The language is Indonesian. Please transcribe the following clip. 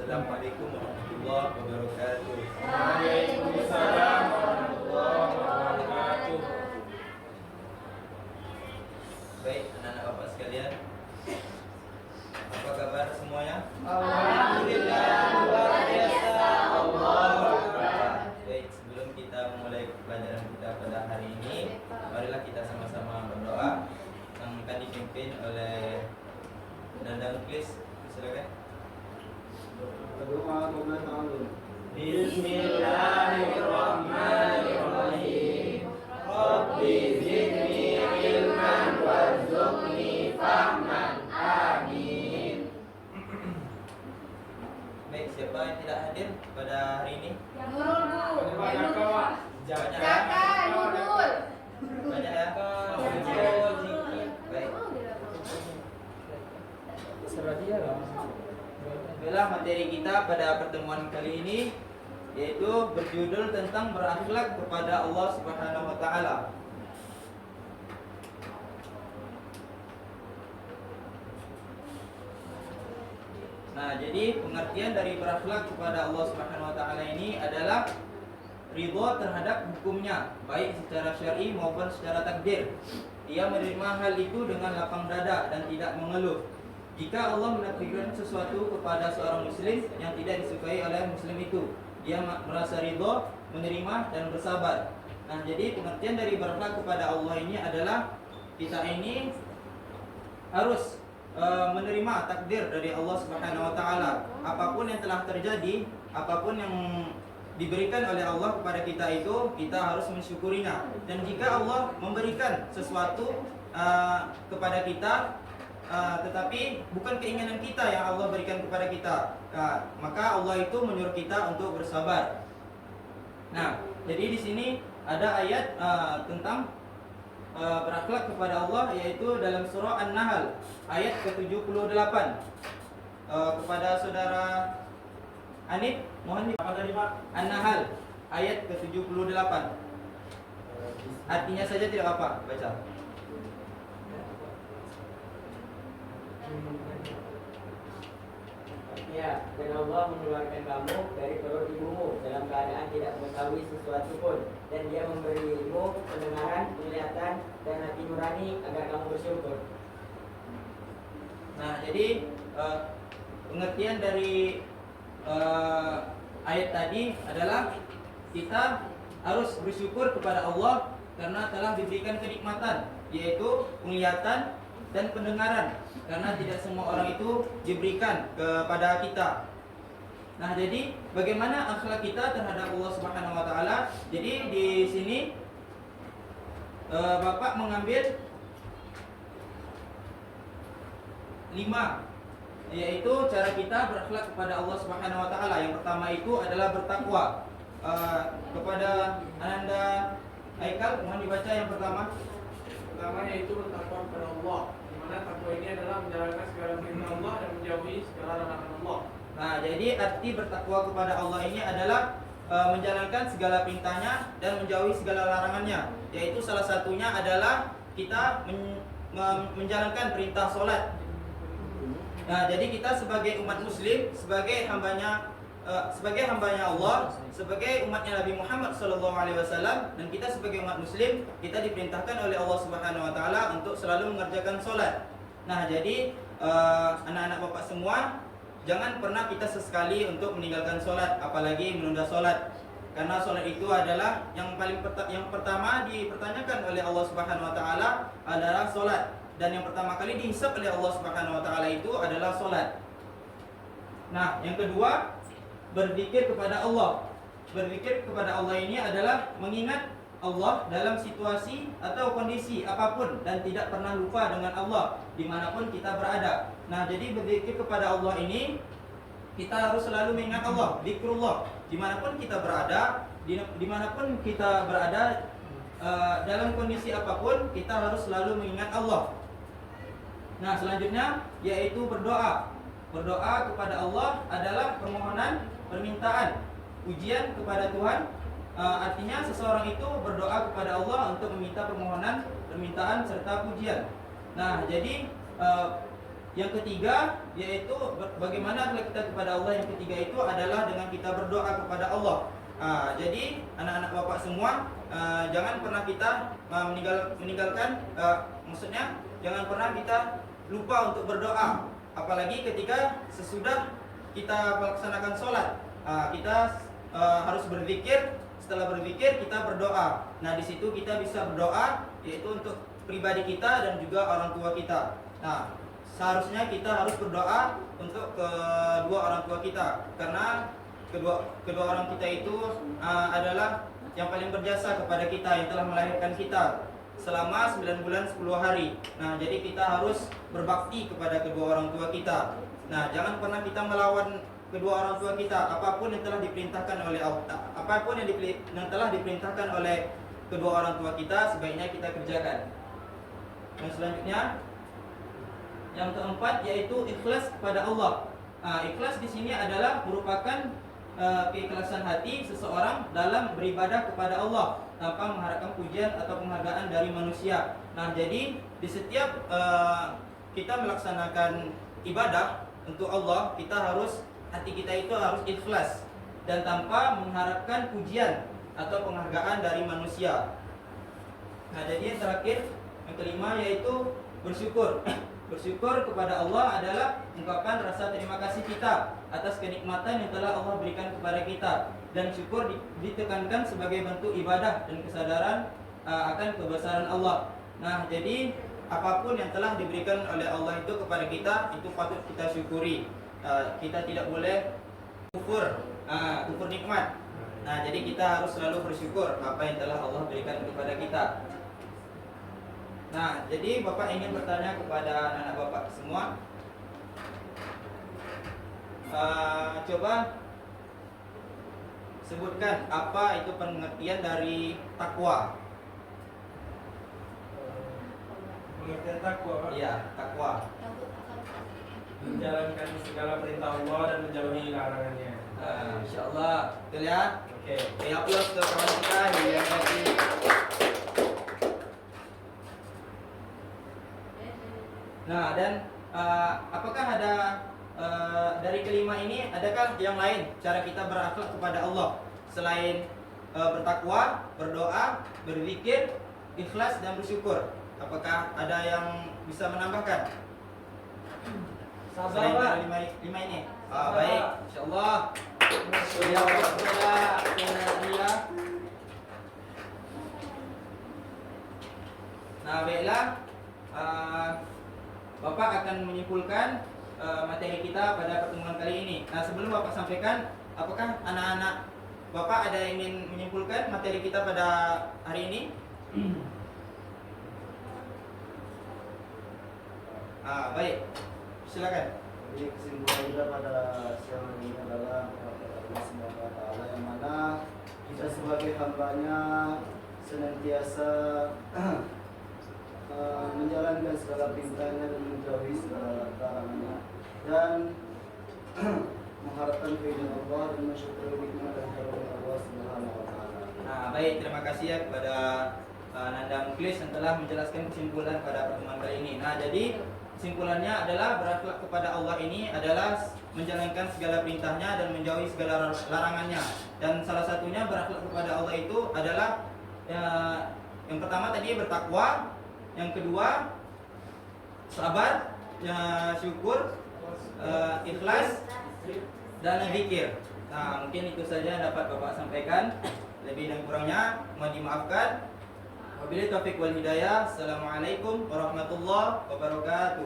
Assalamualaikum warahmatullahi wabarakatuh. Waalaikumsalam warahmatullahi wabarakatuh. Baik, anak-anak bapak sekalian, apa kabar semuanya? Alhamdulillah, luar biasa. Allahu Akbar. Baik, sebelum kita memulai pelajaran kita pada hari ini, marilah kita sama-sama berdoa yang akan dipimpin oleh Nanda Muklis. Silakan. Bismillahirrahmanirrahim. Rabbi zidni ilman warzuqni fahman. Amin. Baik, siapa yang tidak hadir pada hari ini? Banyak Banyak ya? Baik. Baiklah, materi kita pada pertemuan kali ini yaitu berjudul tentang berakhlak kepada Allah Subhanahu wa taala. Nah, jadi pengertian dari berakhlak kepada Allah Subhanahu wa taala ini adalah ridha terhadap hukumnya, baik secara syar'i maupun secara takdir. Ia menerima hal itu dengan lapang dada dan tidak mengeluh. Jika Allah menakdirkan sesuatu kepada seorang muslim yang tidak disukai oleh muslim itu, dia merasa ridha, menerima dan bersabar. Nah, jadi pengertian dari berakhlak kepada Allah ini adalah kita ini harus menerima takdir dari Allah Subhanahu wa taala. Apapun yang telah terjadi, apapun yang diberikan oleh Allah kepada kita itu, kita harus mensyukurinya. Dan jika Allah memberikan sesuatu kepada kita, tetapi bukan keinginan kita yang Allah berikan kepada kita, maka Allah itu menyuruh kita untuk bersabar. Nah, jadi di sini ada ayat tentang berakhlak kepada Allah, yaitu dalam surah An-Nahl ayat ke-78. Kepada saudara Anif, mohon apa tadi Pak? An-Nahl ayat ke-78. Artinya saja tidak apa, baca. Ya, dan Allah mengeluarkan kamu dari perut ibumu dalam keadaan tidak mengetahui sesuatu pun, dan Dia memberi ilmu, pendengaran, penglihatan, dan hati nurani agar kamu bersyukur. Nah, jadi pengertian dari ayat tadi adalah kita harus bersyukur kepada Allah karena telah diberikan kenikmatan, yaitu penglihatan dan pendengaran, karena tidak semua orang itu diberikan kepada kita. Nah, jadi bagaimana akhlak kita terhadap Allah Subhanahu wa taala? Jadi di sini Bapak mengambil 5, yaitu cara kita berakhlak kepada Allah Subhanahu wa taala. Yang pertama itu adalah bertakwa. Kepada Ananda Aikal, mohon dibaca yang pertama. Pertama yaitu bertakwa kepada Allah, di mana takwa ini adalah menjalankan segala perintah Allah dan menjauhi segala larangan Allah. Nah, jadi arti bertakwa kepada Allah ini adalah menjalankan segala perintahnya dan menjauhi segala larangannya. Yaitu salah satunya adalah kita menjalankan perintah sholat. Nah, jadi kita sebagai umat muslim, sebagai hambanya Allah, sebagai umatnya Nabi Muhammad SAW, dan kita sebagai umat muslim, kita diperintahkan oleh Allah Subhanahu wa taala untuk selalu mengerjakan sholat. Nah, jadi anak-anak bapak semua, jangan pernah kita sesekali untuk meninggalkan sholat, apalagi menunda sholat. Karena sholat itu adalah yang pertama dipertanyakan oleh Allah Subhanahu wa taala adalah sholat. Dan yang pertama kali dihisab oleh Allah Subhanahu wa taala itu adalah sholat. Nah, yang kedua, berzikir kepada Allah. Berzikir kepada Allah ini adalah mengingat Allah dalam situasi atau kondisi apapun dan tidak pernah lupa dengan Allah dimanapun kita berada. Nah, jadi berzikir kepada Allah ini kita harus selalu mengingat Allah, zikrullah. Dimanapun kita berada, dalam kondisi apapun kita harus selalu mengingat Allah. Nah, selanjutnya yaitu berdoa. Berdoa kepada Allah adalah permohonan, permintaan, ujian kepada Tuhan. Artinya seseorang itu berdoa kepada Allah untuk meminta permohonan, permintaan serta pujian. Nah, jadi Yang ketiga yaitu bagaimana akhlak kita kepada Allah. Yang ketiga itu adalah dengan kita berdoa kepada Allah. Jadi anak-anak bapak semua, jangan pernah kita meninggalkan, maksudnya jangan pernah kita lupa untuk berdoa. Apalagi ketika sesudah kita melaksanakan sholat, kita harus berzikir. Setelah berzikir kita berdoa. Nah, di situ kita bisa berdoa yaitu untuk pribadi kita dan juga orang tua kita. Nah, seharusnya kita harus berdoa untuk kedua orang tua kita, karena kedua orang kita itu adalah yang paling berjasa kepada kita, yang telah melahirkan kita selama 9 bulan 10 hari. Nah, jadi kita harus berbakti kepada kedua orang tua kita. Nah, jangan pernah kita melawan kedua orang tua kita. Apapun yang telah diperintahkan oleh Allah, apapun yang telah diperintahkan oleh kedua orang tua kita, sebaiknya kita kerjakan. Yang selanjutnya, yang keempat yaitu ikhlas kepada Allah. Ikhlas di sini adalah merupakan keikhlasan hati seseorang dalam beribadah kepada Allah tanpa mengharapkan pujian atau penghargaan dari manusia. Nah, jadi di setiap kita melaksanakan ibadah untuk Allah, hati kita itu harus ikhlas dan tanpa mengharapkan pujian atau penghargaan dari manusia. Nah, jadi yang terakhir, yang kelima yaitu bersyukur. Bersyukur kepada Allah adalah ungkapan rasa terima kasih kita atas kenikmatan yang telah Allah berikan kepada kita, dan syukur ditekankan sebagai bentuk ibadah dan kesadaran akan kebesaran Allah. Nah, jadi apapun yang telah diberikan oleh Allah itu kepada kita, itu patut kita syukuri. Kita tidak boleh kufur nikmat. Nah, jadi kita harus selalu bersyukur apa yang telah Allah berikan kepada kita. Nah, jadi Bapak ingin bertanya kepada anak Bapak semua. Coba sebutkan apa itu pengertian dari takwa. Pengertian takwa, Pak? Iya, takwa. Menjalankan segala perintah Allah dan menjauhi larangannya. Insyaallah, betul ya? Oke. Aplaus untuk kawan kita yang tadi. Nah, dan apakah ada dari kelima ini, adakah yang lain cara kita berakhlak kepada Allah selain bertakwa, berdoa, berzikir, ikhlas dan bersyukur? Apakah ada yang bisa menambahkan? Selain dari lima ini. Baik, insyaallah. Nah, baiklah. Bapak akan menyimpulkan materi kita pada pertemuan kali ini. Nah, sebelum Bapak sampaikan, apakah anak-anak Bapak ada yang ingin menyimpulkan materi kita pada hari ini? Baik, silakan. Jadi kesimpulan kita pada siang ini adalah Allah SWT, yang mana kita sebagai hambanya senantiasa menjalankan segala perintahnya dan menjauhi segala larangannya, dan mengharapkan keridhaan Allah dan mensyukuri nikmat dan karunia Allah Subhanahu wa taala. Nah, baik, terima kasih ya kepada Nanda Muklis yang telah menjelaskan kesimpulan pada pertemuan kali ini. Nah, jadi kesimpulannya adalah berakhlak kepada Allah ini adalah menjalankan segala perintahnya dan menjauhi segala larangannya. Dan salah satunya berakhlak kepada Allah itu adalah yang pertama tadi bertakwa, yang kedua sabar, syukur, ikhlas, dan zikir. Nah, mungkin itu saja yang dapat Bapak sampaikan. Lebih dan kurangnya mohon dimaafkan. Wabillahi taufiq wal hidayah. Assalamualaikum warahmatullahi wabarakatuh.